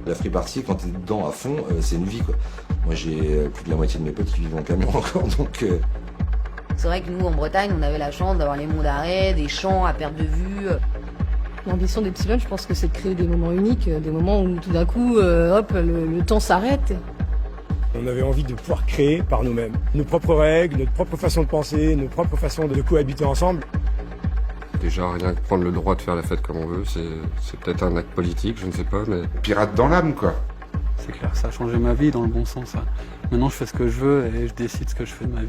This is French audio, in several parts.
La free party, quand t'es dedans à fond, c'est une vie, quoi. Moi, j'ai plus de la moitié de mes potes qui vivent en camion encore, donc... C'est vrai que nous, en Bretagne, on avait la chance d'avoir les monts d'arrêt, des champs à perte de vue. L'ambition des petits jeunes, je pense que c'est de créer des moments uniques, des moments où tout d'un coup, hop, le temps s'arrête. On avait envie de pouvoir créer par nous-mêmes nos propres règles, notre propre façon de penser, nos propres façons de cohabiter ensemble. Déjà, rien que prendre le droit de faire la fête comme on veut, c'est peut-être un acte politique, je ne sais pas, mais... Pirate dans l'âme, quoi. C'est clair, ça a changé ma vie dans le bon sens. Ça. Maintenant, je fais ce que je veux et je décide ce que je fais de ma vie.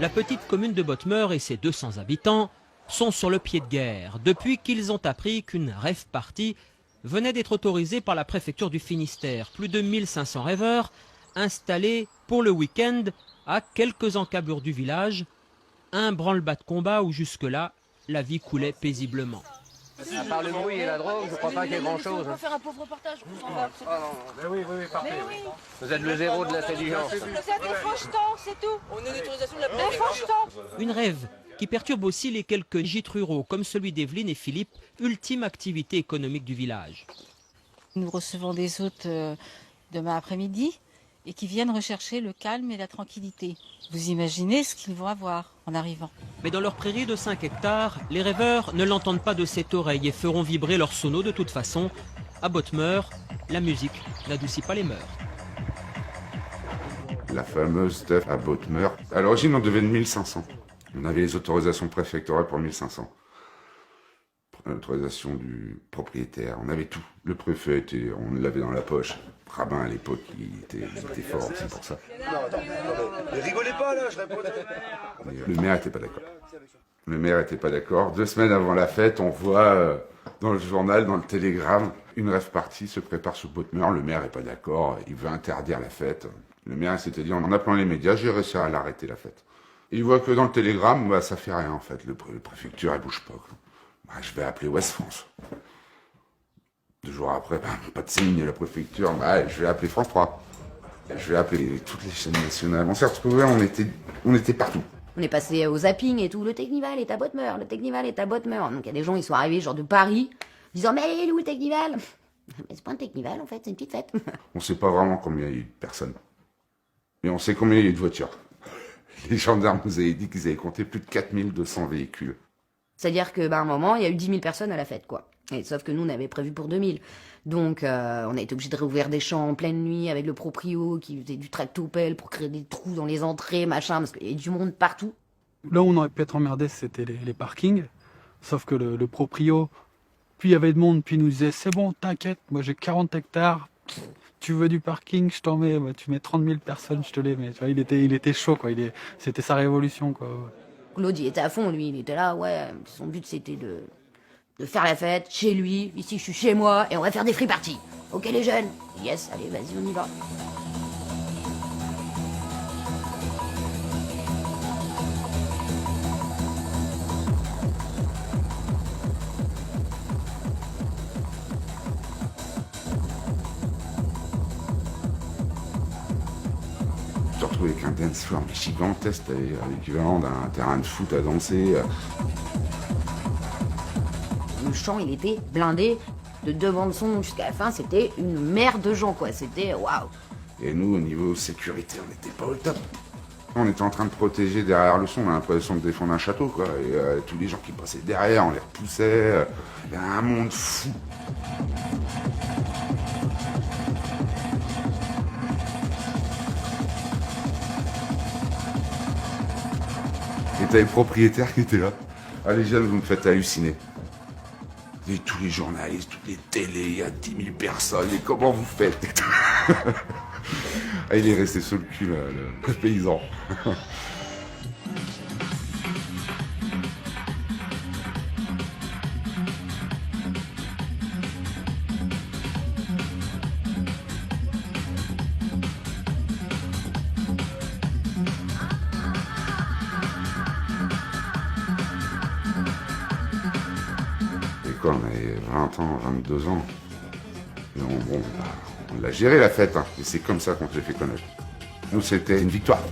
La petite commune de Bottmer et ses 200 habitants sont sur le pied de guerre depuis qu'ils ont appris qu'une rave party venait d'être autorisée par la préfecture du Finistère. Plus de 1500 rêveurs installés pour le week-end à quelques encablures du village. Un branle-bas de combat où jusque-là, la vie coulait paisiblement. À part le bruit et la drogue, je crois pas qu'il y ait grand-chose. On va faire un pauvre reportage, on s'en va. Mais oui, parfait. Vous êtes le zéro de l'intelligence. C'est des franche-temps, c'est tout. On a l'autorisation de la plaine. Franche-temps. Une rêve qui perturbe aussi les quelques gîtes ruraux comme celui d'Evelyne et Philippe, ultime activité économique du village. Nous recevons des hôtes demain après-midi et qui viennent rechercher le calme et la tranquillité. Vous imaginez ce qu'ils vont avoir en arrivant. Mais dans leur prairie de 5 hectares, les rêveurs ne l'entendent pas de cette oreille et feront vibrer leurs sonos de toute façon. À Bottmer, la musique n'adoucit pas les mœurs. La fameuse stuff à Bottmer. À l'origine, on devait de 1500. On avait les autorisations préfectorales pour 1500. L'autorisation du propriétaire, on avait tout. Le préfet, on l'avait dans la poche. Rabbin à l'époque, il était fort, c'est pour ça. Mais rigolez pas là, je répondais. Le maire était pas d'accord. Le maire était pas d'accord. 2 semaines avant la fête, on voit dans le journal, dans le télégramme, une rave party se prépare sur Bottmer. Le maire est pas d'accord, il veut interdire la fête. Le maire s'était dit, en appelant les médias, j'ai réussi à l'arrêter la fête. Et il voit que dans le télégramme, bah, ça fait rien en fait. Le préfecture, elle bouge pas. Bah, je vais appeler Ouest France. 2 jours après, bah, pas de signe de la préfecture. Bah, je vais appeler France 3. Je vais appeler toutes les chaînes nationales. On s'est retrouvés, on était partout. On est passé au zapping et tout. Le Technival est à Bottmer, le Technival est à Bottmer. Donc il y a des gens, ils sont arrivés genre de Paris, disant mais il est où le Technival? Mais c'est pas un Technival en fait, c'est une petite fête. On sait pas vraiment combien il y a eu de personnes. Mais on sait combien il y a eu de voitures. Les gendarmes nous avaient dit qu'ils avaient compté plus de 4200 véhicules. C'est-à-dire qu'à un moment, il y a eu 10 000 personnes à la fête, quoi. Et, sauf que nous, on avait prévu pour 2000. Donc, on a été obligé de réouvrir des champs en pleine nuit avec le proprio qui faisait du tractopelle pour créer des trous dans les entrées, machin, parce qu'il y a du monde partout. Là où on aurait pu être emmerdé, c'était les parkings. Sauf que le proprio, plus il y avait de monde, puis il nous disait c'est bon, t'inquiète, moi j'ai 40 hectares. Tu veux du parking, je t'en mets. Bah, tu mets 30 000 personnes, je te les mets. Tu vois, il était chaud, quoi. C'était sa révolution, quoi. Claude, il était à fond, lui. Il était là, ouais. Son but, c'était de faire la fête chez lui. Ici, je suis chez moi et on va faire des free parties. Ok, les jeunes? Yes, allez, vas-y, on y va. Je me retrouve avec un dance floor gigantesque, l'équivalent d'un terrain de foot à danser. Le champ, il était blindé de devant le son jusqu'à la fin. C'était une mer de gens, quoi. C'était waouh. Et nous, au niveau sécurité, on n'était pas au top. On était en train de protéger derrière le son, on a l'impression de défendre un château, quoi. Et tous les gens qui passaient derrière, on les repoussait. Il y a un monde fou. Et t'as les propriétaires qui étaient là. Ah les jeunes, vous me faites halluciner. Et tous les journalistes, toutes les télés, il y a 10 000 personnes, et comment vous faites? Ah, il est resté sur le cul, là, le paysan. On avait 20 ans, 22 ans. Et on l'a géré la fête, hein. Et c'est comme ça qu'on s'est fait connaître. Nous, c'était une victoire.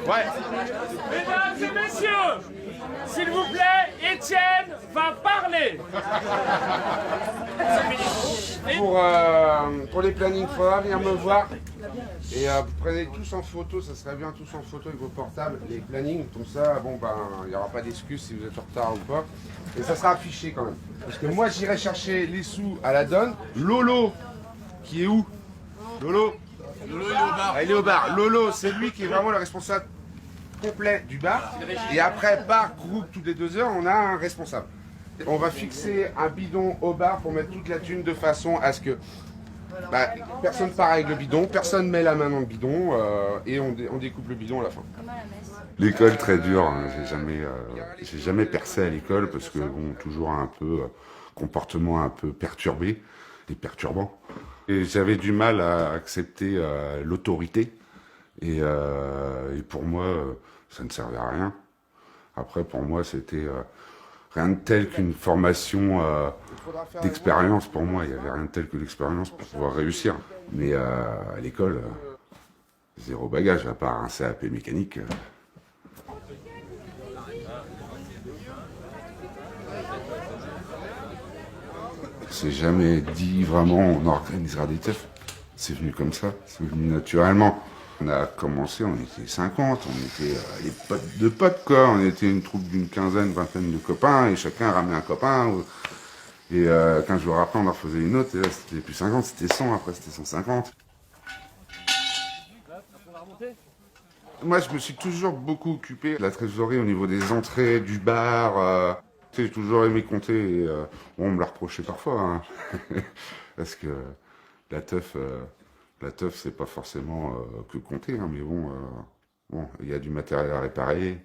Ouais. Mesdames et messieurs, s'il vous plaît, Étienne va parler. Pour les plannings, il faudra venir me voir. Et vous prenez tous en photo, ça serait bien tous en photo avec vos portables, les plannings, comme ça, bon ben, il n'y aura pas d'excuse si vous êtes en retard ou pas. Et ça sera affiché quand même. Parce que moi, j'irai chercher les sous à la donne. Lolo, qui est où? Lolo? Lolo, il est au bar. Ah, il est au bar. Lolo, c'est lui qui est vraiment le responsable complet du bar. Et après, par groupe, toutes les 2 heures, on a un responsable. On va fixer un bidon au bar pour mettre toute la thune de façon à ce que personne part avec le bidon, personne met la main dans le bidon et on découpe le bidon à la fin. L'école très dure, hein. J'ai jamais percé à l'école parce que bon, toujours un peu comportement un peu perturbé et perturbant. Et j'avais du mal à accepter l'autorité et pour moi ça ne servait à rien. Après pour moi c'était rien de tel qu'une formation d'expérience. Pour moi il n'y avait rien de tel que l'expérience pour pouvoir réussir. Mais à l'école, zéro bagage à part un CAP mécanique. C'est jamais dit vraiment on organisera des teufs. C'est venu comme ça, c'est venu naturellement. On a commencé, on était 50, on était les potes de potes quoi. On était une troupe d'une quinzaine, vingtaine de copains et chacun ramenait un copain. Et 15 jours après on en refaisait une autre et là c'était plus 50, c'était 100, après c'était 150. Moi je me suis toujours beaucoup occupé de la trésorerie au niveau des entrées, du bar. J'ai toujours aimé compter et on me l'a reproché parfois. Hein. Parce que la teuf c'est pas forcément que compter. Hein, mais bon, il y a du matériel à réparer,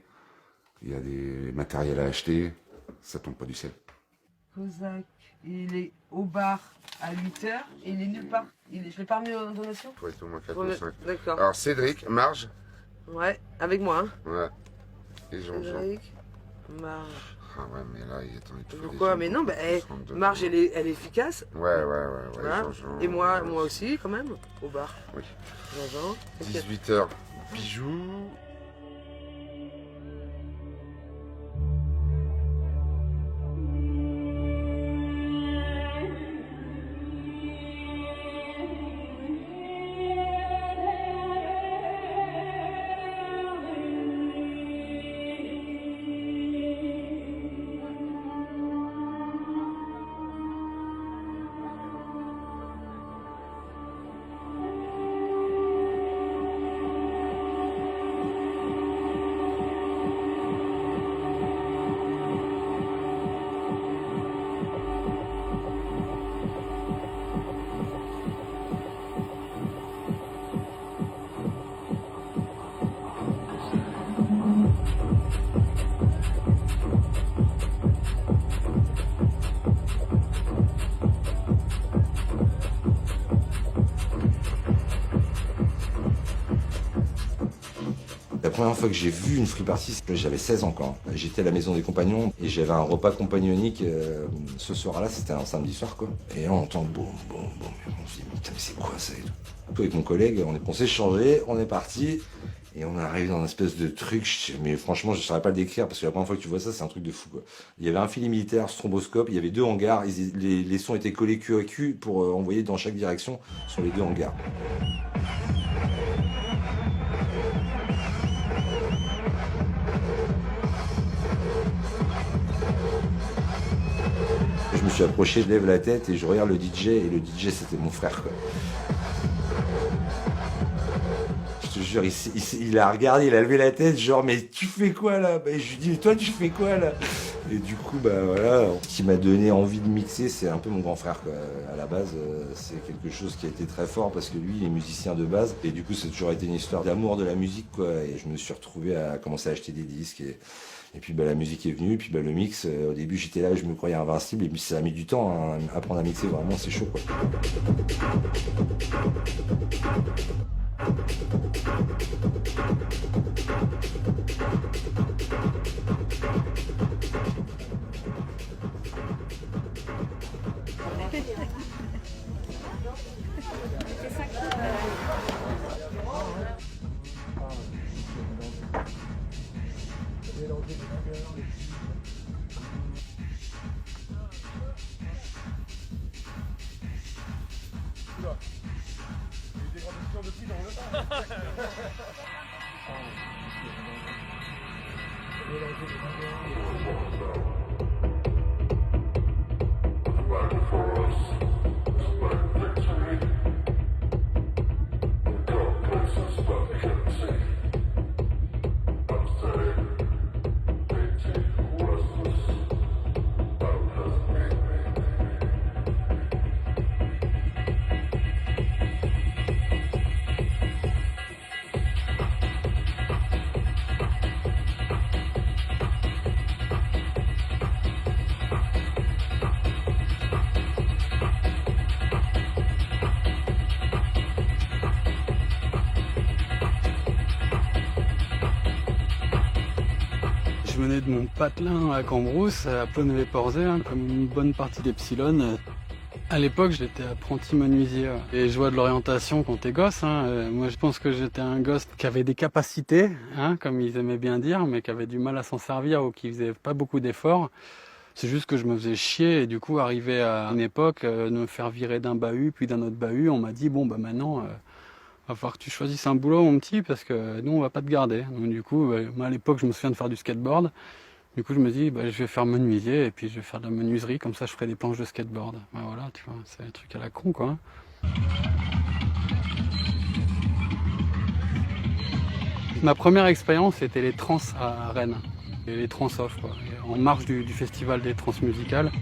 il y a des matériels à acheter, ça tombe pas du ciel. Cosaque, il est au bar à 8h et il est nulle part. Je l'ai pas remis en donation? Il faut être au moins 4 ou 5. D'accord. Alors Cédric, Marge. Ouais, avec moi. Hein. Ouais. Et Jean-Jean. Cédric, Marge. Ah ouais, mais là, il faut pourquoi? Mais non, Marge, elle est efficace. Ouais. Voilà. Jean-Jean. Et moi aussi, quand même, au bar. Oui. Jean-Jean. 18h, bijoux. La première fois que j'ai vu une free party, j'avais 16 ans quand. J'étais à la maison des compagnons et j'avais un repas compagnonique. Ce soir-là, c'était un samedi soir quoi. Et là, on entend boum, boum, boum. On se dit, putain, mais c'est quoi ça et tout. Avec mon collègue, on s'est changé, on est parti. Et on est arrivé dans une espèce de truc, mais franchement, je ne saurais pas le décrire parce que la première fois que tu vois ça, c'est un truc de fou, quoi. Il y avait un filet militaire, stromboscope, il y avait 2 hangars, les sons étaient collés cul à cul pour envoyer dans chaque direction sur les 2 hangars. je me suis approché, je lève la tête et je regarde le DJ, et le DJ c'était mon frère, quoi. Je te jure, il a regardé, il a levé la tête, genre, mais tu fais quoi là? Je lui dis, mais toi tu fais quoi là? Et du coup, voilà, ce qui m'a donné envie de mixer, c'est un peu mon grand frère, quoi. À la base, c'est quelque chose qui a été très fort parce que lui, il est musicien de base. Et du coup, ça a toujours été une histoire d'amour de la musique, quoi. Et je me suis retrouvé à commencer à acheter des disques. Et puis la musique est venue, puis le mix, au début j'étais là, je me croyais invincible, et puis ça a mis du temps, hein. Apprendre à mixer, vraiment, c'est chaud, quoi. Je venais de mon patelin à Cambrousse, à Plonnevé-Porzay, comme une bonne partie d'Epsilon. À l'époque, j'étais apprenti menuisier. Et je vois de l'orientation quand t'es gosse. Moi, je pense que j'étais un gosse qui avait des capacités, comme ils aimaient bien dire, mais qui avait du mal à s'en servir ou qui faisait pas beaucoup d'efforts. C'est juste que je me faisais chier et du coup, arrivé à une époque, de me faire virer d'un bahut, puis d'un autre bahut, on m'a dit, bon, maintenant... va falloir que tu choisisses un boulot, mon petit, parce que nous, on va pas te garder. Donc du coup, moi à l'époque, je me souviens de faire du skateboard. Du coup, je me dis, je vais faire menuisier et puis je vais faire de la menuiserie, comme ça, je ferai des planches de skateboard. Voilà, tu vois, c'est un truc à la con, quoi. Ma première expérience, c'était les trans à Rennes, et les trans off, quoi, en marge du festival des trans musicales.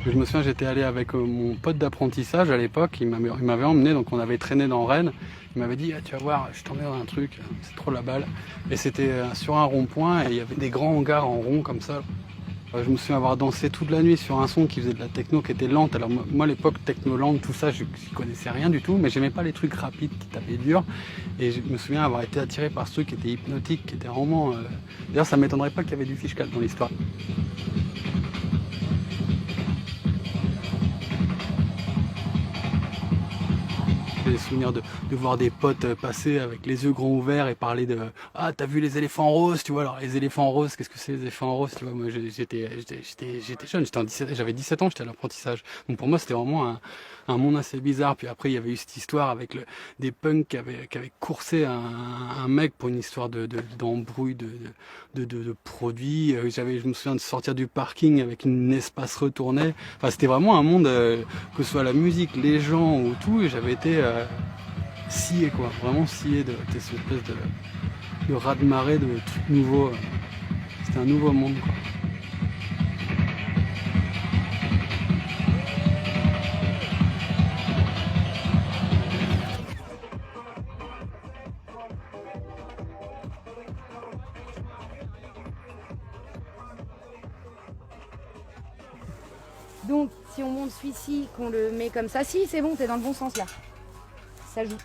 Je me souviens, j'étais allé avec mon pote d'apprentissage à l'époque, il m'avait emmené, donc on avait traîné dans Rennes. Il m'avait dit, tu vas voir, je t'emmène dans un truc, c'est trop la balle. Et c'était sur un rond-point, et il y avait des grands hangars en rond comme ça. Je me souviens avoir dansé toute la nuit sur un son qui faisait de la techno qui était lente. Alors moi à l'époque, techno-lente, tout ça, je connaissais rien du tout, mais j'aimais pas les trucs rapides qui tapaient dur. Et je me souviens avoir été attiré par ce truc qui était hypnotique, qui était vraiment... D'ailleurs, ça m'étonnerait pas qu'il y avait du Fishkat dans l'histoire. J'ai des souvenirs de voir des potes passer avec les yeux grands ouverts et parler de « Ah, t'as vu les éléphants roses ?» Tu vois, alors les éléphants roses, qu'est-ce que c'est les éléphants roses? Tu vois, moi j'étais jeune, j'avais 17 ans, j'étais à l'apprentissage. Donc pour moi, c'était vraiment un monde assez bizarre. Puis après, il y avait eu cette histoire avec des punks qui avaient coursé un mec pour une histoire d'embrouille de produits. Je me souviens de sortir du parking avec une espace retournée. Enfin, c'était vraiment un monde, que ce soit la musique, les gens ou tout, et j'avais été scié, quoi, vraiment scié de cette espèce de raz-de-marée, de trucs nouveaux. C'était un nouveau monde, quoi. Donc, si on monte celui-ci, qu'on le met comme ça, si, c'est bon, t'es dans le bon sens là. Ça joue.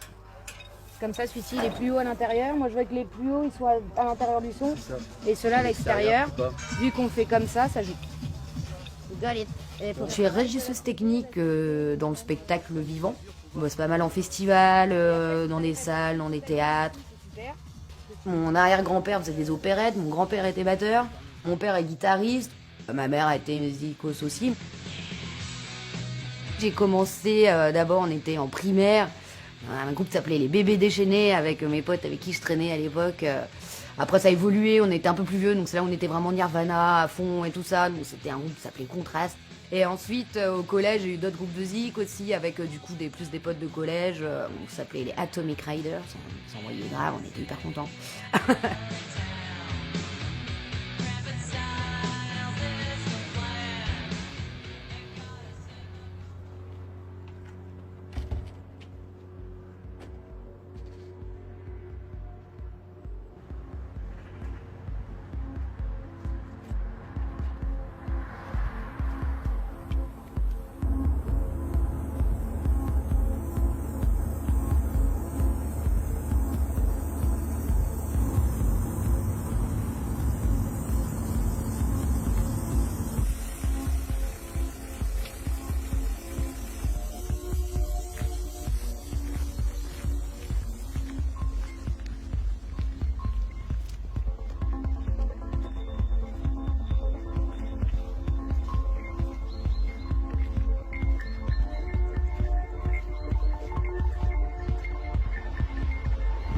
Comme ça, celui-ci, il est plus haut à l'intérieur. Moi, je veux que les plus hauts, ils soient à l'intérieur du son. Et ceux-là, à l'extérieur. Vu qu'on fait comme ça joue. Je suis régisseuse technique dans le spectacle vivant. Bon, c'est pas mal en festival, dans des salles, dans des théâtres. Mon arrière-grand-père faisait des opérettes, mon grand-père était batteur, mon père est guitariste, ma mère a été musicos aussi. J'ai commencé, d'abord on était en primaire, un groupe qui s'appelait les Bébés Déchaînés avec mes potes avec qui je traînais à l'époque. Après, ça a évolué, on était un peu plus vieux, donc c'est là où on était vraiment Nirvana à fond et tout ça. Donc c'était un groupe qui s'appelait Contrast. Et ensuite, au collège, j'ai eu d'autres groupes de zik aussi, avec du coup plus des potes de collège. On s'appelait les Atomic Riders. On s'envoyait grave, on était hyper contents.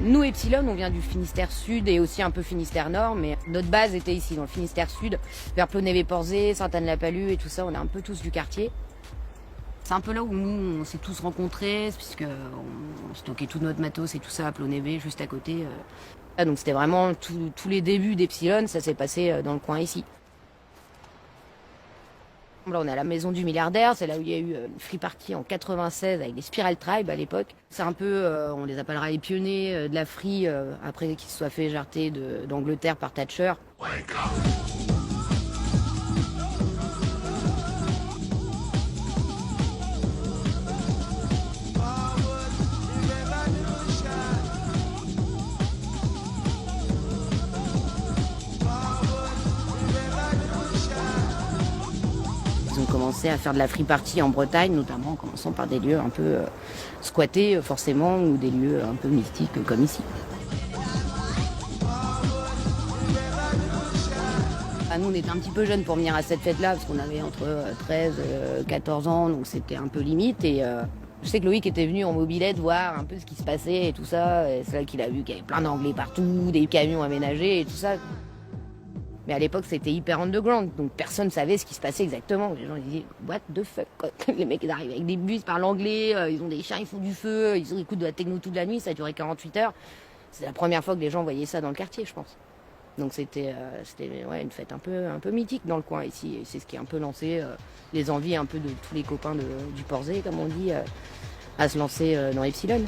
Nous, Epsilon, on vient du Finistère Sud et aussi un peu Finistère Nord, mais notre base était ici, dans le Finistère Sud, vers Plonévé-Porzé, Sainte-Anne-la-Palud et tout ça, on est un peu tous du quartier. C'est un peu là où nous, on s'est tous rencontrés, puisqu'on stockait tout notre matos et tout ça à Plonévé, juste à côté. Donc c'était vraiment tous les débuts d'Epsilon, ça s'est passé dans le coin ici. Là, on est à la maison du milliardaire, c'est là où il y a eu une free party en 96 avec les Spiral Tribe à l'époque. C'est un peu, on les appellera les pionniers de la free après qu'ils se soient fait jarter d'Angleterre par Thatcher. Ils ont commencé à faire de la free party en Bretagne, notamment en commençant par des lieux un peu squattés forcément, ou des lieux un peu mystiques comme ici. Nous, on était un petit peu jeunes pour venir à cette fête-là, parce qu'on avait entre 13 et 14 ans, donc c'était un peu limite. Et je sais que Loïc était venu en mobilette voir un peu ce qui se passait et tout ça. Et c'est là qu'il a vu qu'il y avait plein d'anglais partout, des camions aménagés et tout ça. Mais à l'époque, c'était hyper underground, donc personne ne savait ce qui se passait exactement. Les gens ils disaient « what the fuck ?» Les mecs ils arrivent avec des bus, parlent anglais, ils ont des chiens, ils font du feu, ils écoutent de la techno toute la nuit, ça a duré 48 heures. C'est la première fois que les gens voyaient ça dans le quartier, je pense. Donc c'était une fête un peu mythique dans le coin ici. Et c'est ce qui a un peu lancé les envies un peu de tous les copains du Porzé, comme on dit, à se lancer dans Epsilon.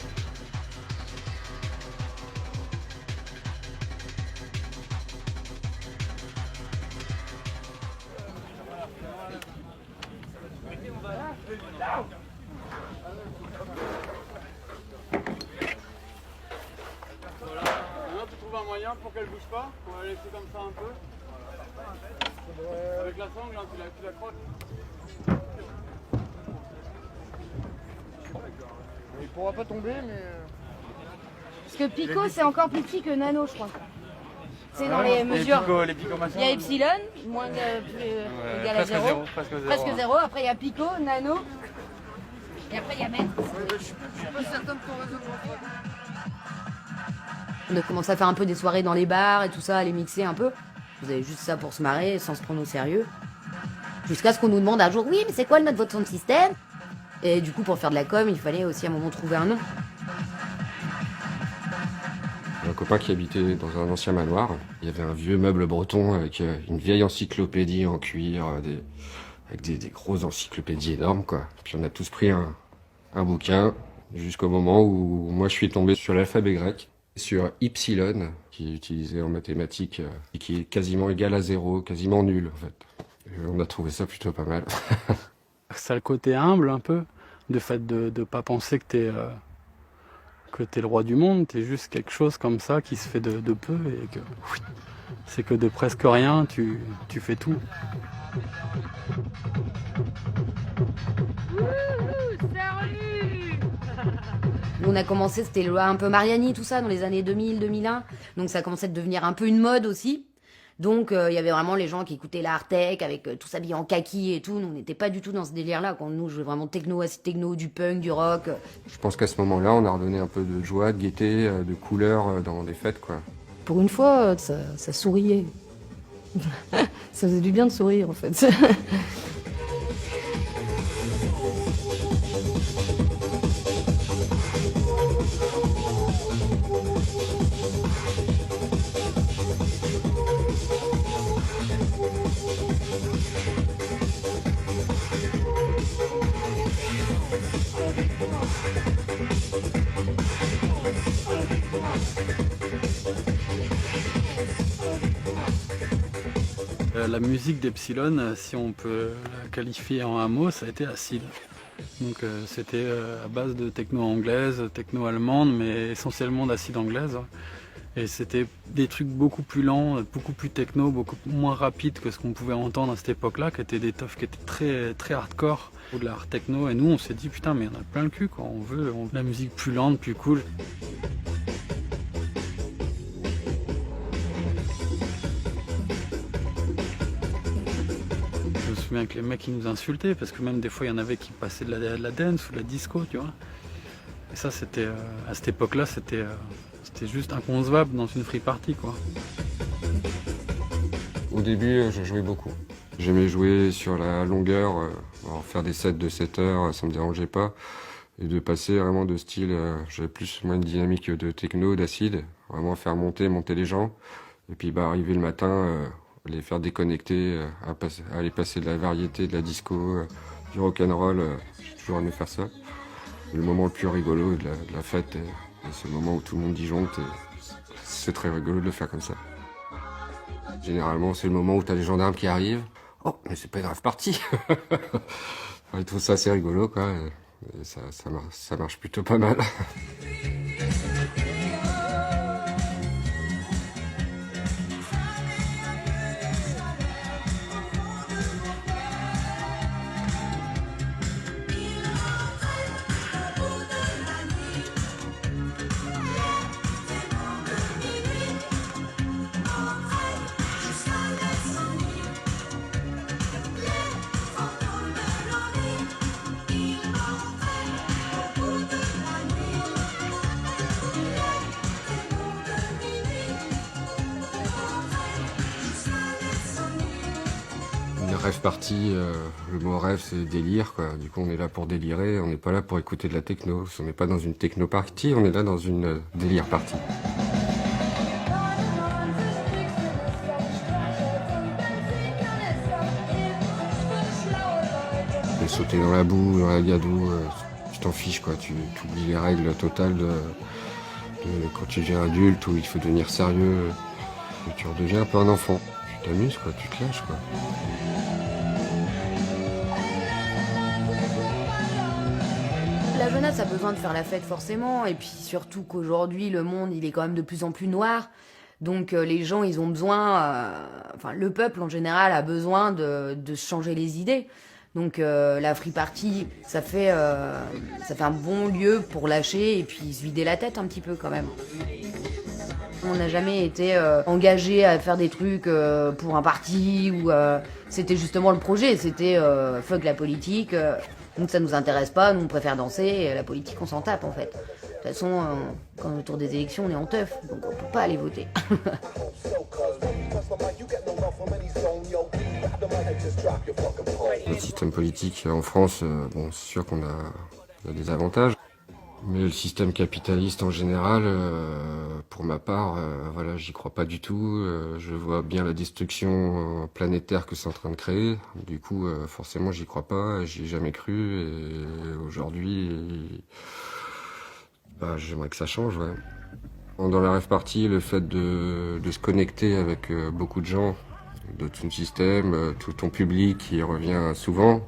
Pour qu'elle bouge pas, on va la laisser comme ça un peu. Avec la sangle, hein, tu la croques. Il pourra pas tomber, mais. Parce que Pico, c'est encore plus petit que Nano, je crois. C'est dans les mesures. Les Pico machin. Il y a Epsilon, moins égal à 0. Presque 0. Après, il y a Pico, Nano. Et après, il y a Mètre. Je suis pas certaine qu'on résout le problème. On a commencé à faire un peu des soirées dans les bars et tout ça, à les mixer un peu. Vous avez juste ça pour se marrer, sans se prendre au sérieux. Jusqu'à ce qu'on nous demande un jour, oui, mais c'est quoi votre sound system? Et du coup, pour faire de la com, il fallait aussi à un moment trouver un nom. Un copain qui habitait dans un ancien manoir. Il y avait un vieux meuble breton avec une vieille encyclopédie en cuir, avec des grosses encyclopédies énormes, quoi. Puis on a tous pris un bouquin, jusqu'au moment où moi je suis tombé sur l'alphabet grec. Sur Ypsilon, qui est utilisé en mathématiques, et qui est quasiment égal à 0, quasiment nul en fait. Et on a trouvé ça plutôt pas mal. Ça a le côté humble un peu, de fait de pas penser que t'es le roi du monde, t'es juste quelque chose comme ça qui se fait de peu, et que c'est que de presque rien, tu fais tout. On a commencé, c'était le un peu Mariani, tout ça, dans les années 2000-2001. Donc ça commençait à devenir un peu une mode aussi. Donc il y avait vraiment les gens qui écoutaient la hard tech, avec tout s'habillé en kaki et tout. Nous, on n'était pas du tout dans ce délire-là. Quand nous, jouait vraiment techno, acid techno, du punk, du rock. Je pense qu'à ce moment-là, on a redonné un peu de joie, de gaieté, de couleur dans des fêtes, quoi. Pour une fois, ça souriait. Ça faisait du bien de sourire en fait. La musique d'Epsilon, si on peut la qualifier en un mot, ça a été acide. Donc c'était à base de techno anglaise, techno allemande, mais essentiellement d'acide anglaise. Et c'était des trucs beaucoup plus lents, beaucoup plus techno, beaucoup moins rapides que ce qu'on pouvait entendre à cette époque-là, qui étaient des teufs qui étaient très, très hardcore, ou de la hard techno. Et nous, on s'est dit, putain, mais on a plein le cul, quoi. On veut la musique plus lente, plus cool. Je me souviens que les mecs, ils nous insultaient, parce que même des fois, il y en avait qui passaient de la dance ou de la disco, tu vois. Et ça, c'était, à cette époque-là, c'était juste inconcevable dans une free party, quoi. Au début, je jouais beaucoup. J'aimais jouer sur la longueur, faire des sets de 7 heures, ça me dérangeait pas. Et de passer vraiment de style, j'avais plus ou moins une dynamique de techno, d'acide, vraiment faire monter les gens. Et puis arriver le matin, les faire déconnecter, aller passer de la variété, de la disco, du rock'n'roll, j'ai toujours aimé faire ça. Le moment le plus rigolo de la fête, c'est le moment où tout le monde disjoncte, et c'est très rigolo de le faire comme ça. Généralement, c'est le moment où t'as les gendarmes qui arrivent. Oh, mais c'est pas une rave party. Je trouve ça assez rigolo, quoi. Et ça marche plutôt pas mal. Rêve party, le mot rêve c'est délire, quoi. Du coup on est là pour délirer, on n'est pas là pour écouter de la techno. On n'est pas dans une techno party, on est là dans une délire party. Et sauter dans la boue, dans la gadoue, tu t'en fiches, quoi. Tu oublies les règles totales de quand tu deviens adulte, où il faut devenir sérieux, et tu redeviens un peu un enfant. Tu t'amuses, quoi, tu te lâches, quoi. La jeunesse a besoin de faire la fête forcément, et puis surtout qu'aujourd'hui le monde il est quand même de plus en plus noir, donc les gens ils ont besoin, enfin le peuple en général a besoin de changer les idées, donc la free party ça fait un bon lieu pour lâcher et puis se vider la tête un petit peu quand même. On n'a jamais été engagé à faire des trucs pour un parti, ou c'était justement le projet, c'était fuck la politique. Donc ça nous intéresse pas, nous on préfère danser, et la politique on s'en tape en fait. De toute façon, quand on est autour des élections, on est en teuf, donc on peut pas aller voter. Le système politique en France, bon, c'est sûr qu'on a des avantages, mais le système capitaliste en général, pour ma part, voilà, j'y crois pas du tout. Je vois bien la destruction planétaire que c'est en train de créer. Du coup, forcément, j'y crois pas. J'y ai jamais cru. Et aujourd'hui, j'aimerais que ça change. Ouais. Dans la rave party, le fait de se connecter avec beaucoup de gens, de tout le système, tout ton public qui revient souvent.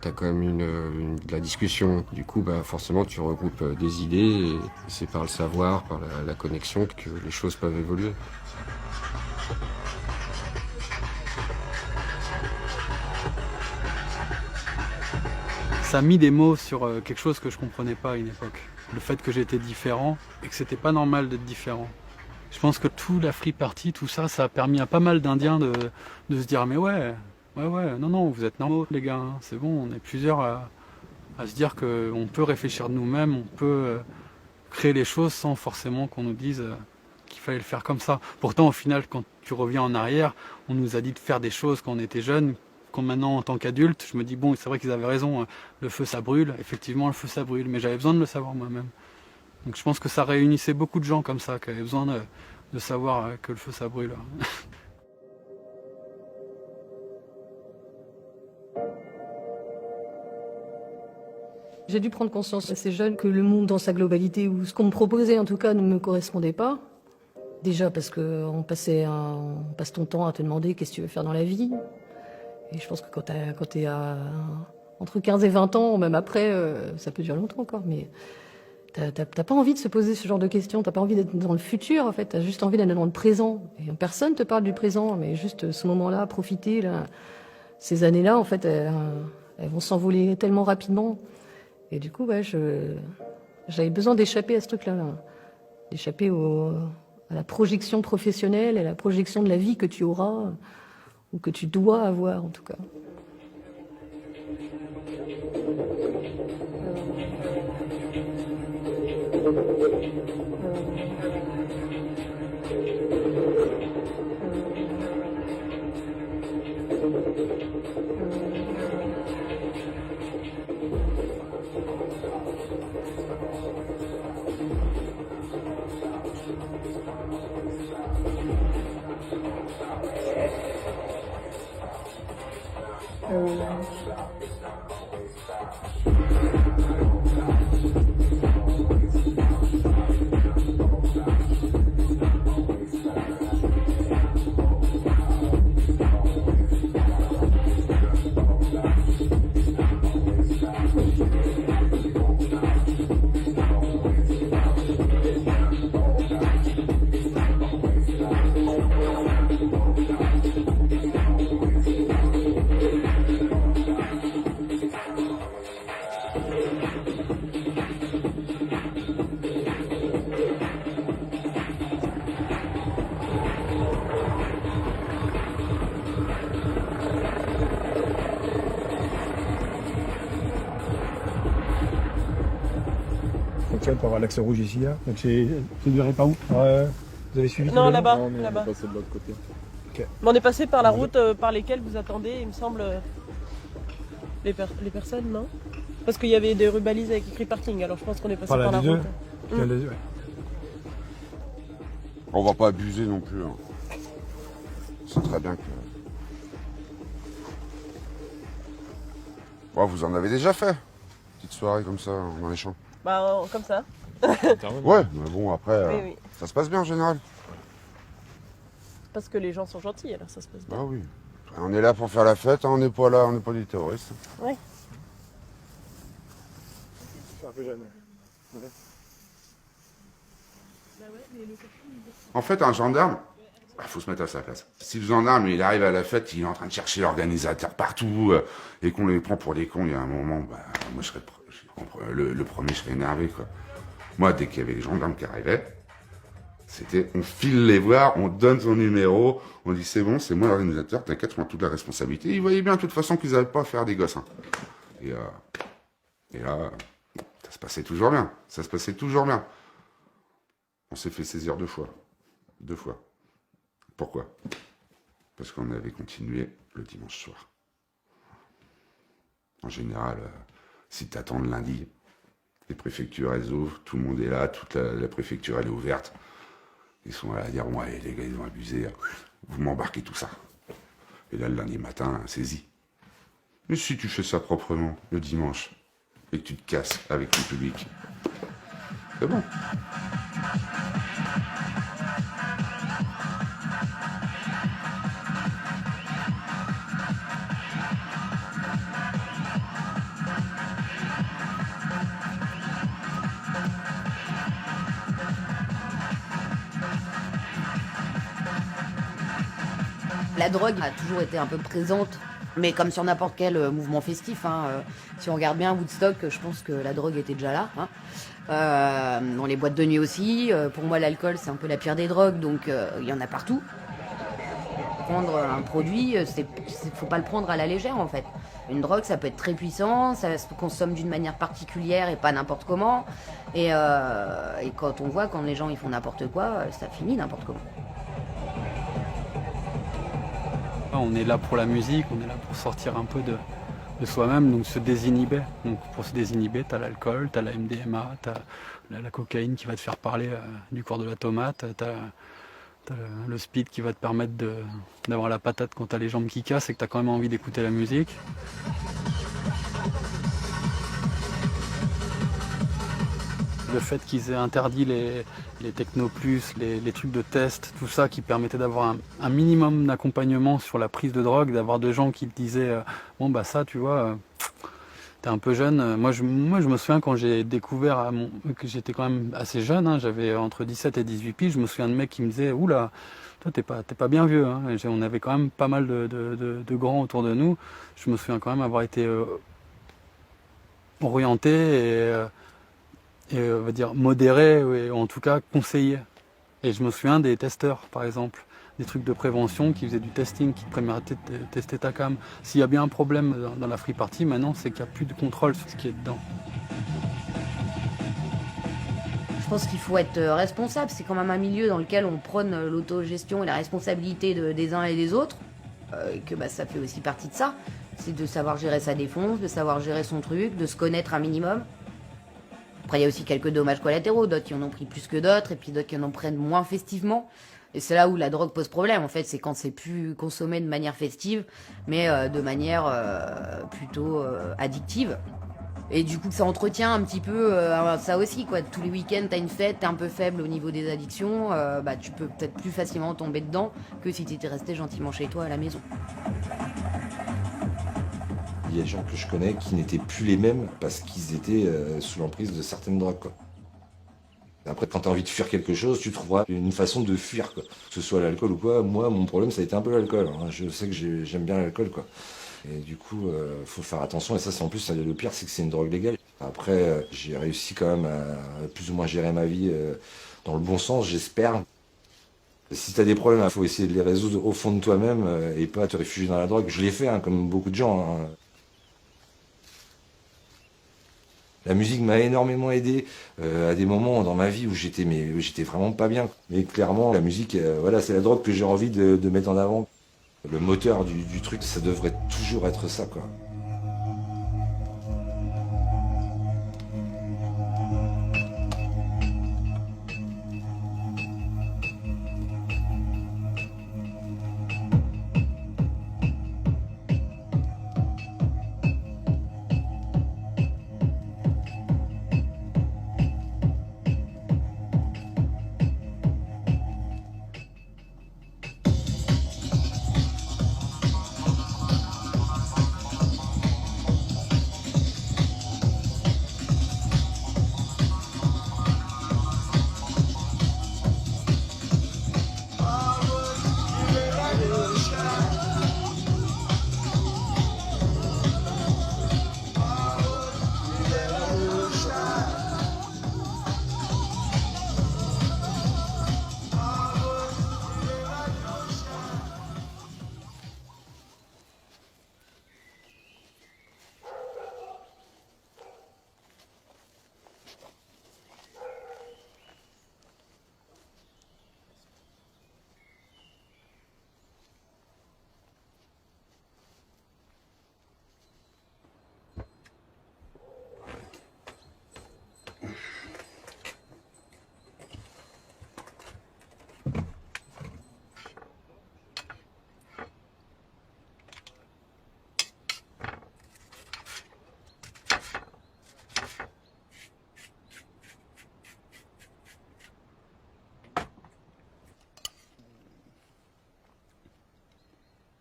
T'as quand même de la discussion. Du coup, forcément, tu regroupes des idées et c'est par le savoir, par la connexion que les choses peuvent évoluer. Ça a mis des mots sur quelque chose que je comprenais pas à une époque. Le fait que j'étais différent et que c'était pas normal d'être différent. Je pense que tout la free party, tout ça, ça a permis à pas mal d'Indiens de se dire mais ouais, non, vous êtes normaux les gars, hein, c'est bon, on est plusieurs à se dire qu'on peut réfléchir de nous-mêmes, on peut créer les choses sans forcément qu'on nous dise qu'il fallait le faire comme ça. Pourtant, au final, quand tu reviens en arrière, on nous a dit de faire des choses quand on était jeunes. Quand maintenant, en tant qu'adulte, je me dis, bon, c'est vrai qu'ils avaient raison, le feu ça brûle, effectivement le feu ça brûle, mais j'avais besoin de le savoir moi-même. Donc je pense que ça réunissait beaucoup de gens comme ça, qui avaient besoin de savoir que le feu ça brûle. J'ai dû prendre conscience assez jeune que le monde dans sa globalité, ou ce qu'on me proposait en tout cas, ne me correspondait pas. Déjà parce qu'on passe ton temps à te demander qu'est-ce que tu veux faire dans la vie. Et je pense que quand t'es entre 15 et 20 ans, même après, ça peut durer longtemps encore, mais t'as pas envie de se poser ce genre de questions, t'as pas envie d'être dans le futur en fait, t'as juste envie d'être dans le présent. Et personne te parle du présent, mais juste ce moment-là, profiter, là, ces années-là en fait, elles vont s'envoler tellement rapidement. Et du coup, ouais, j'avais besoin d'échapper à ce truc-là, d'échapper à la projection professionnelle, à la projection de la vie que tu auras, ou que tu dois avoir en tout cas. Pour avoir l'axe rouge ici, là. Donc c'est duré pas où? Vous avez suivi? Non, là-bas. Non, là-bas. on est passé de l'autre côté. Okay. Mais on est passé par la route par lesquelles vous attendez, il me semble, les personnes, non? Parce qu'il y avait des rues balises avec écrit parking, alors je pense qu'on est passé par la route. Ouais. On va pas abuser non plus. Hein. C'est très bien que... Oh, vous en avez déjà fait? Petite soirée comme ça, dans les champs. Bah, comme ça. Ouais, mais bon, après, oui. ça se passe bien en général. Parce que les gens sont gentils, alors ça se passe bien. Bah oui. On est là pour faire la fête, hein, on n'est pas là, on n'est pas des terroristes. Oui. C'est un peu jeune. Ouais. En fait, un gendarme, il faut se mettre à sa place. Si le gendarme, il arrive à la fête, il est en train de chercher l'organisateur partout, et qu'on les prend pour des cons, il y a un moment, bah, moi je serais le premier, je serais énervé, quoi. Moi, dès qu'il y avait les gendarmes qui arrivaient, c'était, on file les voir, on donne son numéro, on dit c'est bon, c'est moi l'organisateur, t'inquiète, je prends toute la responsabilité. Ils voyaient bien de toute façon qu'ils n'avaient pas à faire des gosses. Hein. Et là, ça se passait toujours bien. Ça se passait toujours bien. On s'est fait saisir 2 fois. 2 fois. Pourquoi? Parce qu'on avait continué le dimanche soir. En général, si t'attends le lundi, les préfectures, elles ouvrent, tout le monde est là, toute la préfecture, elle est ouverte. Ils sont là à dire, ouais, les gars, ils ont abusé, vous m'embarquez tout ça. Et là, le lundi matin, saisie. Mais si tu fais ça proprement, le dimanche, et que tu te casses avec le public, c'est bon. La drogue a toujours été un peu présente, mais comme sur n'importe quel mouvement festif. Si on regarde bien Woodstock, je pense que la drogue était déjà là. Dans les boîtes de nuit aussi. Pour moi, l'alcool, c'est un peu la pire des drogues, donc il y en a partout. prendre un produit, faut pas le prendre à la légère en fait. Une drogue, ça peut être très puissant, ça se consomme d'une manière particulière et pas n'importe comment. Et quand on voit quand les gens ils font n'importe quoi, ça finit n'importe comment. On est là pour la musique, on est là pour sortir un peu de soi-même, donc se désinhiber. Donc pour se désinhiber, t'as l'alcool, t'as la MDMA, t'as la cocaïne qui va te faire parler du corps de la tomate, t'as le speed qui va te permettre d'avoir la patate quand t'as les jambes qui cassent et que t'as quand même envie d'écouter la musique. Le fait qu'ils aient interdit les techno plus, les trucs de test, tout ça qui permettait d'avoir un minimum d'accompagnement sur la prise de drogue, d'avoir des gens qui te disaient bon bah ça tu vois, t'es un peu jeune. Moi je me souviens quand j'ai découvert que j'étais quand même assez jeune, hein, j'avais entre 17 et 18 piges, je me souviens de mecs qui me disaient oula, toi t'es pas bien vieux, hein. On avait quand même pas mal de grands autour de nous. Je me souviens quand même avoir été orienté et on va dire modéré, ou en tout cas conseillé. Et je me souviens des testeurs, par exemple, des trucs de prévention qui faisaient du testing, qui te permettaient de tester ta cam. S'il y a bien un problème dans la free party, maintenant, c'est qu'il n'y a plus de contrôle sur ce qui est dedans. Je pense qu'il faut être responsable, c'est quand même un milieu dans lequel on prône l'autogestion et la responsabilité des uns et des autres, et que ça fait aussi partie de ça. C'est de savoir gérer sa défonce, de savoir gérer son truc, de se connaître un minimum. Après, il y a aussi quelques dommages collatéraux, d'autres qui en ont pris plus que d'autres, et puis d'autres qui en prennent moins festivement. Et c'est là où la drogue pose problème, en fait, c'est quand c'est plus consommé de manière festive, mais de manière plutôt addictive. Et du coup, ça entretient un petit peu ça aussi, quoi. Tous les week-ends, t'as une fête, t'es un peu faible au niveau des addictions, tu peux peut-être plus facilement tomber dedans que si t'étais resté gentiment chez toi à la maison. Il y a des gens que je connais qui n'étaient plus les mêmes parce qu'ils étaient sous l'emprise de certaines drogues, quoi. Après, quand tu as envie de fuir quelque chose, tu trouveras une façon de fuir, quoi. Que ce soit l'alcool ou quoi. Moi, mon problème, ça a été un peu l'alcool, hein. Je sais que j'aime bien l'alcool, quoi. Et du coup, faut faire attention. Et ça, c'est en plus, le pire, c'est que c'est une drogue légale. Après, j'ai réussi quand même à plus ou moins gérer ma vie dans le bon sens, j'espère. Si t'as des problèmes, il faut essayer de les résoudre au fond de toi-même et pas te réfugier dans la drogue. Je l'ai fait, hein, comme beaucoup de gens, hein. La musique m'a énormément aidé à des moments dans ma vie où j'étais vraiment pas bien. Mais clairement, la musique, voilà, c'est la drogue que j'ai envie de mettre en avant. Le moteur du truc, ça devrait toujours être ça, quoi.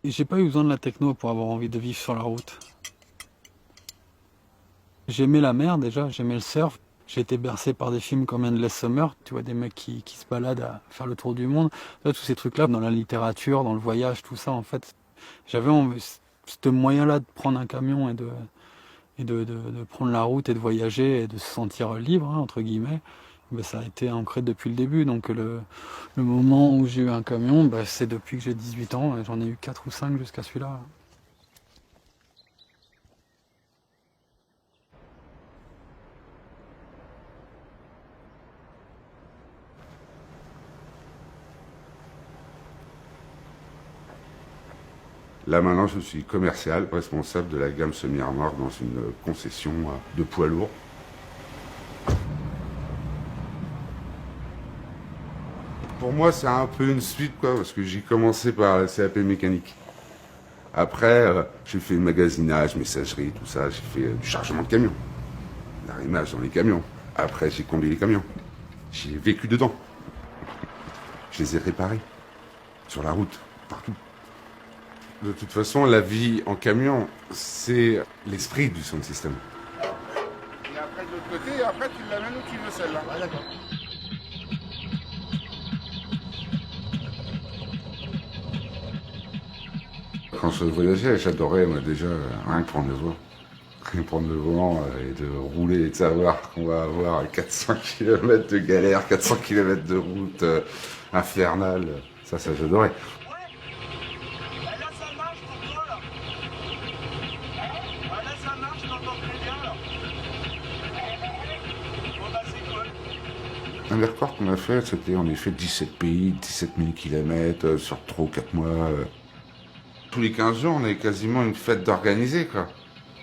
J'ai pas eu besoin de la techno pour avoir envie de vivre sur la route. J'aimais la mer déjà, j'aimais le surf. J'ai été bercé par des films comme Endless Summer, tu vois, des mecs qui se baladent à faire le tour du monde. Là, tous ces trucs-là, dans la littérature, dans le voyage, tout ça, en fait, j'avais ce moyen-là de prendre un camion et de prendre la route et de voyager et de se sentir libre, hein, entre guillemets. ça a été ancré depuis le début. Donc le moment où j'ai eu un camion, c'est depuis que j'ai 18 ans. J'en ai eu 4 ou 5 jusqu'à celui-là. Là maintenant, je suis commercial, responsable de la gamme semi-remorque dans une concession de poids lourds. Pour moi, c'est un peu une suite, quoi, parce que j'ai commencé par la CAP mécanique. Après, j'ai fait le magasinage, messagerie, tout ça. J'ai fait du chargement de camions, l'arrimage dans les camions. Après, j'ai conduit les camions. J'ai vécu dedans. Je les ai réparés, sur la route, partout. De toute façon, la vie en camion, c'est l'esprit du sound system. Et après, de l'autre côté, après, tu l'amènes où tu veux, celle-là. Ah, d'accord. Quand je voyageais, j'adorais, moi, déjà, rien que prendre le volant. Rien que prendre le volant et de rouler et de savoir qu'on va avoir 400 km de galère, 400 km de route infernale. Ça, j'adorais. Un des records qu'on a fait, c'était en effet 17 pays, 17 000 km sur 3 ou 4 mois. Tous les 15 jours, on avait quasiment une fête d'organiser, quoi.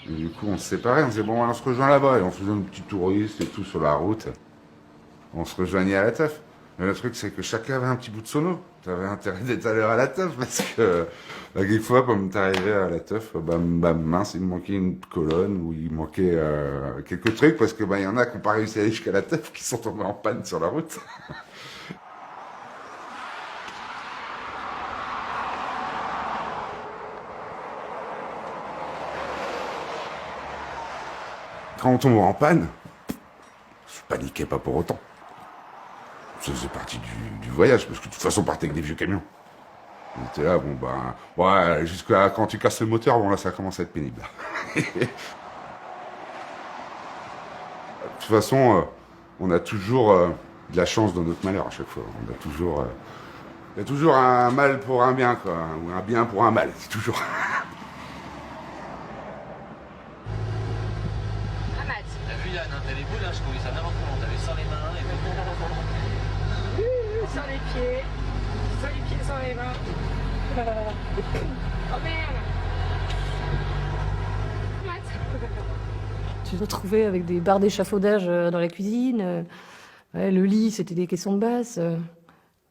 Et du coup, on se séparait, on disait bon, on se rejoint là-bas, et on faisait un petit touriste et tout sur la route. On se rejoignait à la teuf. Mais le truc, c'est que chacun avait un petit bout de sono. T'avais intérêt d'être à l'heure à la teuf, parce que quelquefois, comme t'arrivais à la teuf, mince, il me manquait une colonne, ou il manquait quelques trucs, parce que y en a qui n'ont pas réussi à aller jusqu'à la teuf, qui sont tombés en panne sur la route. Quand on tombe en panne, je paniquais pas pour autant. Ça faisait partie du voyage, parce que de toute façon, on partait avec des vieux camions. On était là, ouais, jusqu'à quand tu casses le moteur, là, ça commence à être pénible. De toute façon, on a toujours de la chance dans notre malheur à chaque fois. Il y a toujours un mal pour un bien, quoi, ou un bien pour un mal, c'est toujours. T'as vu Yann, t'as les boules, je trouvais ça n'importe comment, t'avais sans les mains et Sans les pieds, sans les mains. Oh merde. Tu te retrouvais avec des barres d'échafaudage dans la cuisine. Le lit, c'était des caissons de basse.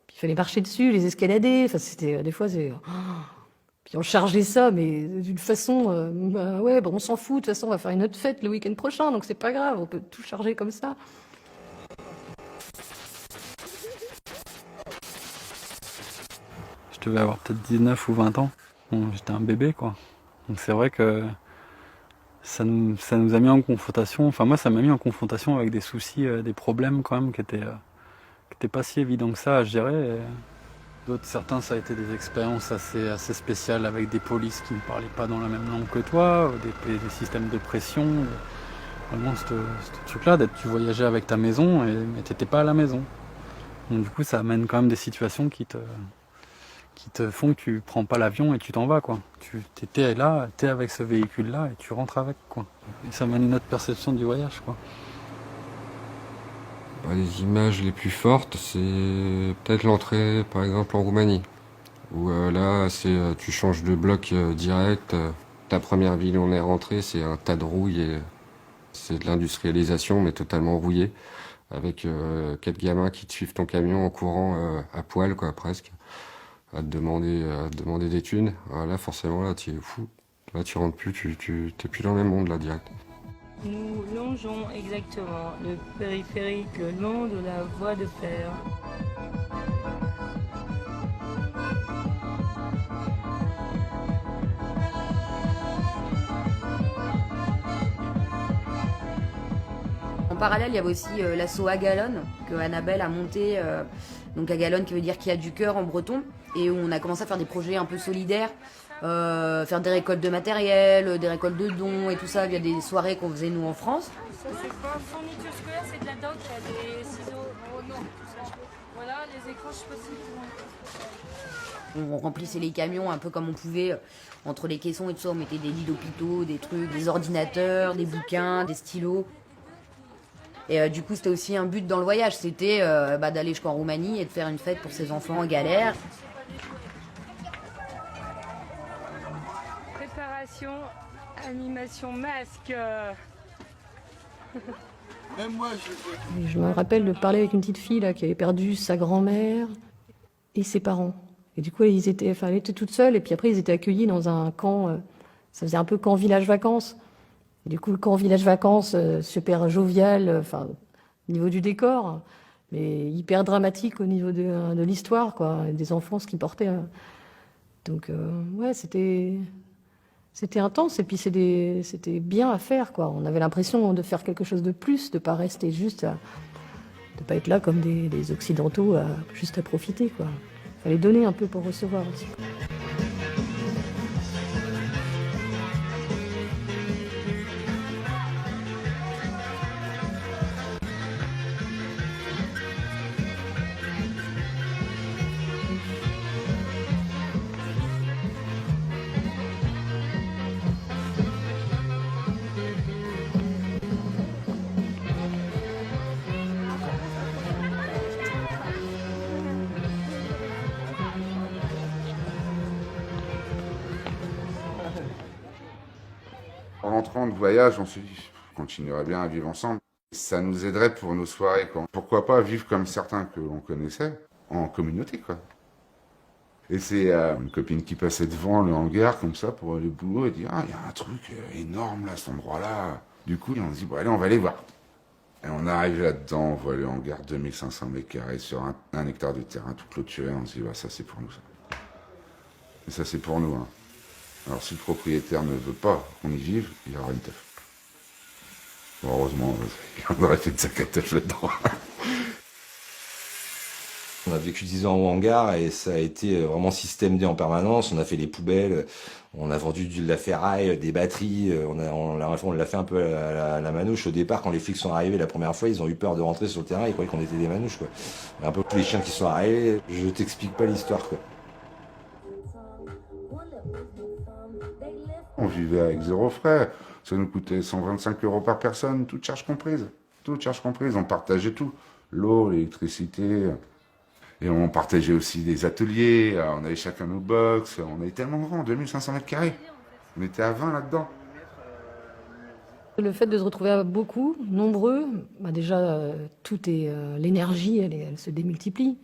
Puis il fallait marcher dessus, les escalader. Enfin, c'était des fois, c'est. Puis on chargeait ça, mais d'une façon, on s'en fout. De toute façon, on va faire une autre fête le week-end prochain, donc c'est pas grave. On peut tout charger comme ça. Je devais avoir peut-être 19 ou 20 ans. Bon, j'étais un bébé, quoi. Donc c'est vrai que ça nous a mis en confrontation. Enfin, moi, ça m'a mis en confrontation avec des soucis, des problèmes quand même qui étaient pas si évidents que ça à gérer. Certains, ça a été des expériences assez spéciales avec des polices qui ne parlaient pas dans la même langue que toi, des systèmes de pression. Vraiment, ce truc-là, tu voyageais avec ta maison, mais t'étais pas à la maison. Donc du coup, ça amène quand même des situations qui te font que tu prends pas l'avion et tu t'en vas, quoi. T'es là, t'es avec ce véhicule-là et tu rentres avec, quoi. Et ça amène une autre perception du voyage, quoi. Les images les plus fortes, c'est peut-être l'entrée, par exemple, en Roumanie. Où là, tu changes de bloc direct. Ta première ville où on est rentré, c'est un tas de rouille. Et c'est de l'industrialisation, mais totalement rouillé. Avec 4 gamins qui te suivent ton camion en courant à poil, quoi, presque. À te demander des thunes. Alors là, forcément, là, tu es fou. Là, tu rentres plus, t'es plus dans le même monde, là, direct. Nous longeons exactement le périphérique le long de la voie de fer. En parallèle, il y avait aussi l'assaut Agalone que Annabelle a monté. Donc Agalone qui veut dire qu'il y a du cœur en breton. Et où on a commencé à faire des projets un peu solidaires. Faire des récoltes de matériel, des récoltes de dons et tout ça via des soirées qu'on faisait nous en France. Ça c'est pas fourniture scolaire, c'est de la doc, des ciseaux. On remplissait les camions un peu comme on pouvait, entre les caissons et tout ça, on mettait des lits d'hôpitaux, des trucs, des ordinateurs, des bouquins, des stylos. Et du coup, c'était aussi un but dans le voyage, c'était d'aller jusqu'en Roumanie et de faire une fête pour ces enfants en galère. Préparation, animation, masque. Même moi, Je me rappelle de parler avec une petite fille là, qui avait perdu sa grand-mère et ses parents. Et du coup, elle était toute seule, et puis après, ils étaient accueillis dans un camp, ça faisait un peu camp village-vacances. Et du coup, le camp village-vacances, super jovial, au niveau du décor, mais hyper dramatique au niveau de l'histoire, quoi, et des enfants, ce qu'ils portaient. Donc, ouais, c'était intense, et puis c'était bien à faire, quoi. On avait l'impression de faire quelque chose de plus, de pas rester juste de pas être là comme des Occidentaux, juste à profiter, quoi. Fallait donner un peu pour recevoir aussi. En rentrant de voyage, on s'est dit, on continuerait bien à vivre ensemble. Ça nous aiderait pour nos soirées, quoi. Pourquoi pas vivre comme certains que l'on connaissait, en communauté, quoi. Et c'est une copine qui passait devant le hangar, comme ça, pour aller au boulot, et dit, ah, il y a un truc énorme, là, cet endroit-là. Du coup, on se dit, bon, allez, on va aller voir. Et on arrive là-dedans, on voit le hangar 2500 m² sur un hectare de terrain tout clôturé, on se dit, bah, ça, c'est pour nous, ça. Et ça, c'est pour nous, hein. Alors si le propriétaire ne veut pas qu'on y vive, il y aura une teuf. Bon, heureusement, on aurait fait une sac à teuf là-dedans. On a vécu 10 ans au hangar et ça a été vraiment système D en permanence. On a fait les poubelles, on a vendu de la ferraille, des batteries. On l'a fait un peu à la manouche. Au départ, quand les flics sont arrivés la première fois, ils ont eu peur de rentrer sur le terrain. Ils croyaient qu'on était des manouches, quoi. Un peu tous les chiens qui sont arrivés. Je t'explique pas l'histoire, quoi. On vivait avec 0 frais. Ça nous coûtait 125 € par personne, toutes charges comprises. Toutes charges comprises. On partageait tout. L'eau, l'électricité. Et on partageait aussi des ateliers. On avait chacun nos box. On était tellement grand, 2500 m². On était à 20 là-dedans. Le fait de se retrouver beaucoup, nombreux, déjà, tout est l'énergie, elle se démultiplie.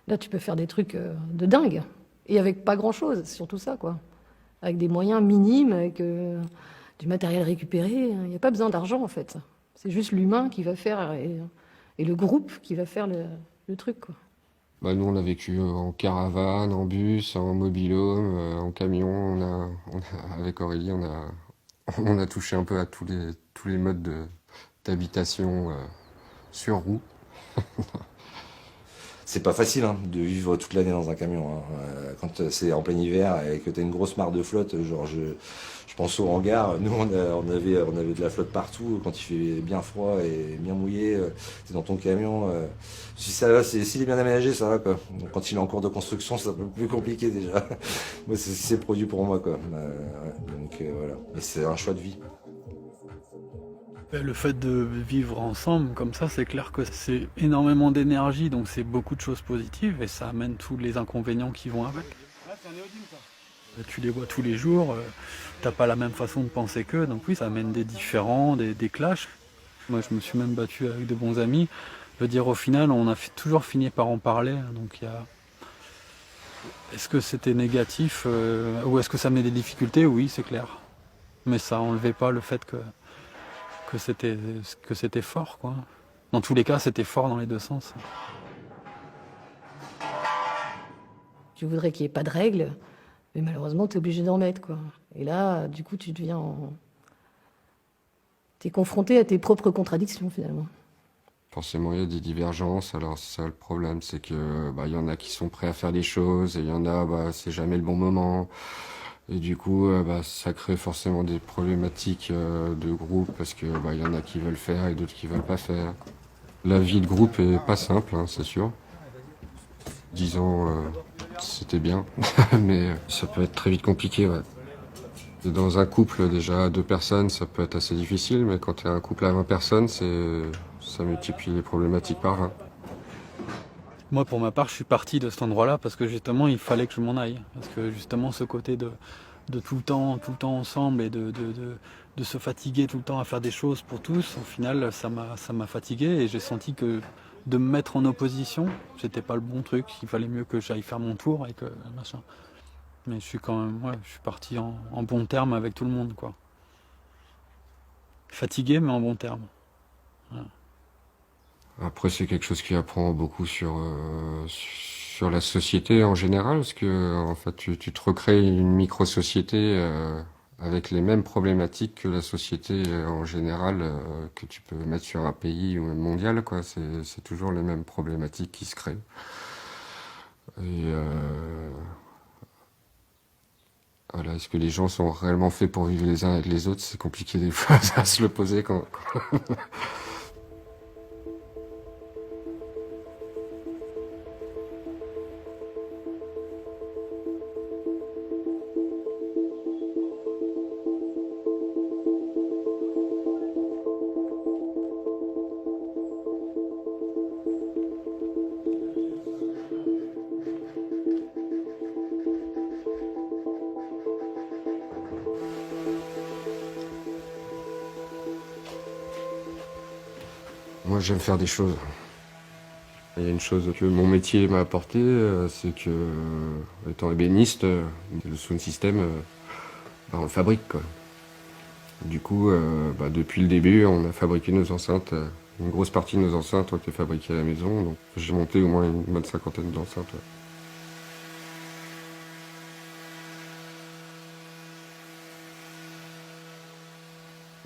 Là, tu peux faire des trucs de dingue. Et avec pas grand-chose, c'est surtout ça, quoi. Avec des moyens minimes, avec du matériel récupéré. Il n'y a pas besoin d'argent, en fait. C'est juste l'humain qui va faire, et le groupe qui va faire le truc, quoi. Nous, on a vécu en caravane, en bus, en mobil-home, en camion. Avec Aurélie, on a touché un peu à tous les modes d'habitation sur roue. C'est pas facile de vivre toute l'année dans un camion. Quand c'est en plein hiver et que t'as une grosse mare de flotte, genre je pense au hangar, nous on avait de la flotte partout. Quand il fait bien froid et bien mouillé, t'es dans ton camion. Si ça va, s'il est bien aménagé, ça va, quoi. Quand il est en cours de construction, c'est un peu plus compliqué déjà. Moi, c'est ce qui s'est produit pour moi, quoi. Donc voilà. Mais c'est un choix de vie. Le fait de vivre ensemble comme ça, c'est clair que c'est énormément d'énergie, donc c'est beaucoup de choses positives et ça amène tous les inconvénients qui vont avec. Tu les vois tous les jours, t'as pas la même façon de penser qu'eux, donc oui, ça amène des différends, des clashs. Moi, je me suis même battu avec de bons amis. Je veux dire, au final, on a toujours fini par en parler, donc Est-ce que c'était négatif ou est-ce que ça met des difficultés? Oui, c'est clair. Mais ça enlevait pas le fait que c'était fort, quoi. Dans tous les cas, c'était fort dans les deux sens. Tu voudrais qu'il n'y ait pas de règles, mais malheureusement, tu es obligé d'en mettre, quoi. Et là, du coup, tu es confronté à tes propres contradictions, finalement. Forcément, il y a des divergences. Alors, c'est ça le problème, c'est que y en a qui sont prêts à faire des choses, et il y en a, c'est jamais le bon moment. Et du coup, ça crée forcément des problématiques de groupe, parce que y en a qui veulent faire et d'autres qui veulent pas faire. La vie de groupe est pas simple, c'est sûr. 10 ans, c'était bien, mais ça peut être très vite compliqué, ouais. Dans un couple, déjà, 2 personnes, ça peut être assez difficile, mais quand tu es un couple à 20 personnes, ça multiplie les problématiques par 20. Moi, pour ma part, je suis parti de cet endroit-là parce que justement, il fallait que je m'en aille. Parce que justement, ce côté de tout le temps ensemble et de se fatiguer tout le temps à faire des choses pour tous, au final, ça m'a fatigué et j'ai senti que de me mettre en opposition, c'était pas le bon truc. Il fallait mieux que j'aille faire mon tour et que machin. Mais je suis quand même, ouais, je suis parti en bon terme avec tout le monde, quoi. Fatigué, mais en bon terme. Voilà. Après, c'est quelque chose qui apprend beaucoup sur la société en général, parce que en fait, tu te recrées une micro-société avec les mêmes problématiques que la société en général que tu peux mettre sur un pays ou même mondial, quoi. C'est toujours les mêmes problématiques qui se créent. Et voilà, est-ce que les gens sont réellement faits pour vivre les uns avec les autres? C'est compliqué des fois à se le poser quand... Moi, j'aime faire des choses. Il y a une chose que mon métier m'a apporté, c'est que, étant ébéniste, le sound system, on le fabrique, quoi. Du coup, depuis le début, on a fabriqué nos enceintes. Une grosse partie de nos enceintes ont été fabriquées à la maison, donc j'ai monté au moins une bonne cinquantaine d'enceintes. Ouais.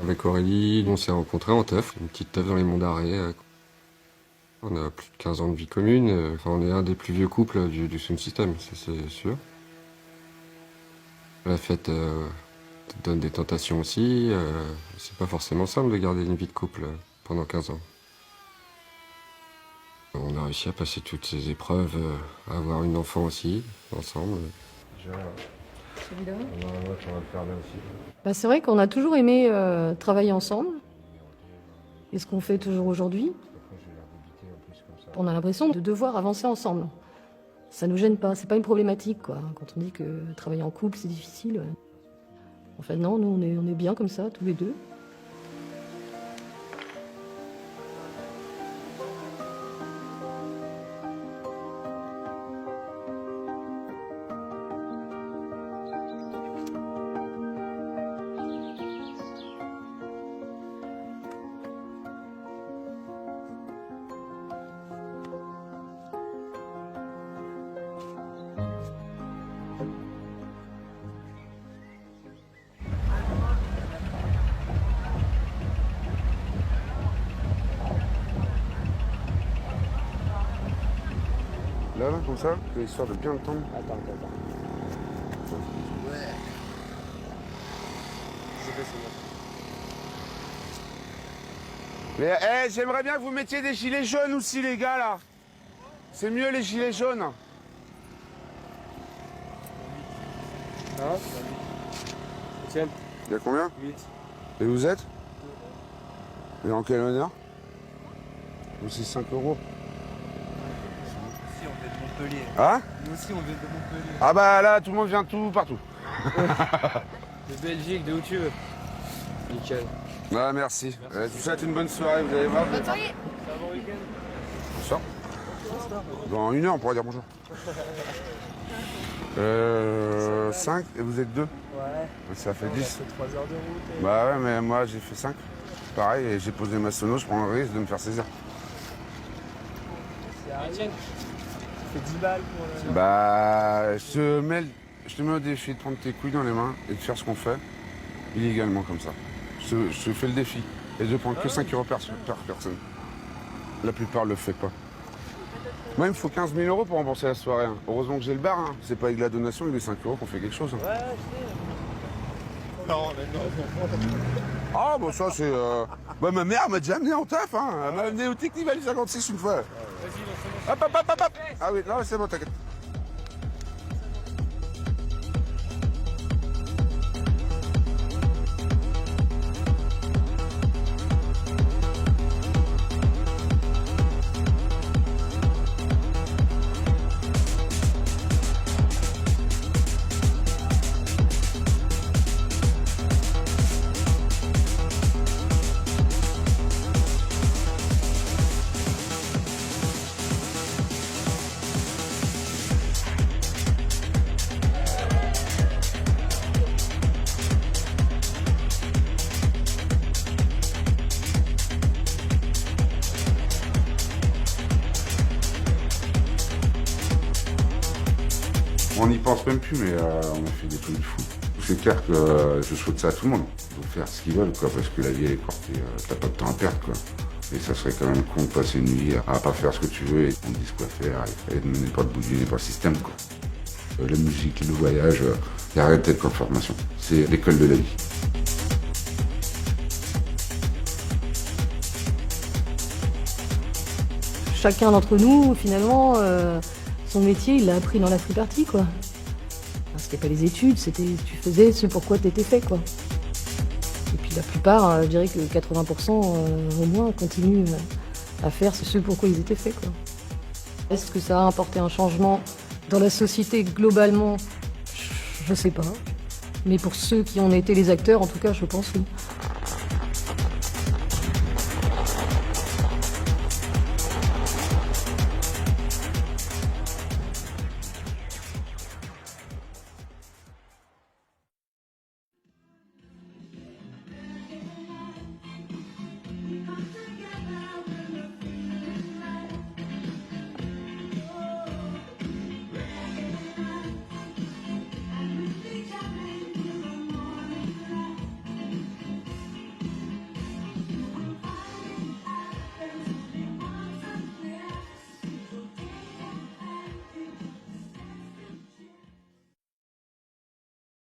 Avec Aurélie, on s'est rencontrés en teuf, une petite teuf dans les Monts d'Arrée. On a plus de 15 ans de vie commune, enfin, on est un des plus vieux couples du sound system, c'est sûr. La fête te donne des tentations aussi, c'est pas forcément simple de garder une vie de couple pendant 15 ans. On a réussi à passer toutes ces épreuves, à avoir une enfant aussi, ensemble. C'est vrai qu'on a toujours aimé travailler ensemble. Et ce qu'on fait toujours aujourd'hui. On a l'impression de devoir avancer ensemble. Ça nous gêne pas, c'est pas une problématique, quoi. Quand on dit que travailler en couple c'est difficile. En fait non, nous on est bien comme ça, tous les deux. Là, comme ça, histoire de bien le temps. Attends. Ouais. Mais j'aimerais bien que vous mettiez des gilets jaunes aussi, les gars, là. C'est mieux, les gilets jaunes. Ah, Etienne. Il y a combien? 8. Et vous êtes? Et en quel honneur? C'est 5 €. Montpellier. Hein? Nous aussi on vient de Montpellier. Ah bah là, tout le monde vient de tout, partout. De Belgique, de où tu veux. Nickel. Ah, merci. Je vous souhaite une bonne soirée, vous allez voir. Bonne soirée. Bon week-end. Bonsoir. Dans 1 heure, on pourra dire bonjour. 5 et vous êtes 2? Ouais. Ça fait 10. Ça fait 3 heures de route. Bah ouais, mais moi j'ai fait 5. Pareil, et j'ai posé ma sono, je prends le risque de me faire saisir. Etienne. Ça fait 10 balles pour le... Bah, je te mets au défi de prendre tes couilles dans les mains et de faire ce qu'on fait illégalement comme ça. Je te fais le défi. Et de prendre que 5 € par personne. La plupart le fait pas. Moi, il me faut 15 000 € pour rembourser la soirée. Hein. Heureusement que j'ai le bar. Hein. C'est pas avec la donation, avec les 5 € qu'on fait quelque chose. Hein. Ouais, je sais. Non, mais non. Ah, bon, ça, c'est... Bah, ma mère m'a déjà amené en taf. Hein. Elle m'a amené au Technival 56 une fois. Vas-y, lance-moi. Hop, hop, hop, hop, hop. Ah oui, non, c'est bon, t'inquiète. On n'y pense même plus, mais on a fait des trucs de fou. C'est clair que je souhaite ça à tout le monde. Ils vont faire ce qu'ils veulent, quoi, parce que la vie elle est courte et t'as pas de temps à perdre, quoi. Et ça serait quand même con de passer une nuit à pas faire ce que tu veux et qu'on te dise quoi faire et de mener pas le bout du nez par le système, quoi. La musique, le voyage, il n'y a rien de tel qu'en formation. C'est l'école de la vie. Chacun d'entre nous, finalement, son métier, il l'a appris dans la free party, quoi. Enfin, c'était pas les études, c'était tu faisais ce pourquoi t'étais fait, quoi. Et puis la plupart, je dirais que 80% au moins continuent à faire ce pourquoi ils étaient faits, quoi. Est-ce que ça a apporté un changement dans la société globalement? Je sais pas. Mais pour ceux qui en étaient les acteurs, en tout cas, je pense oui.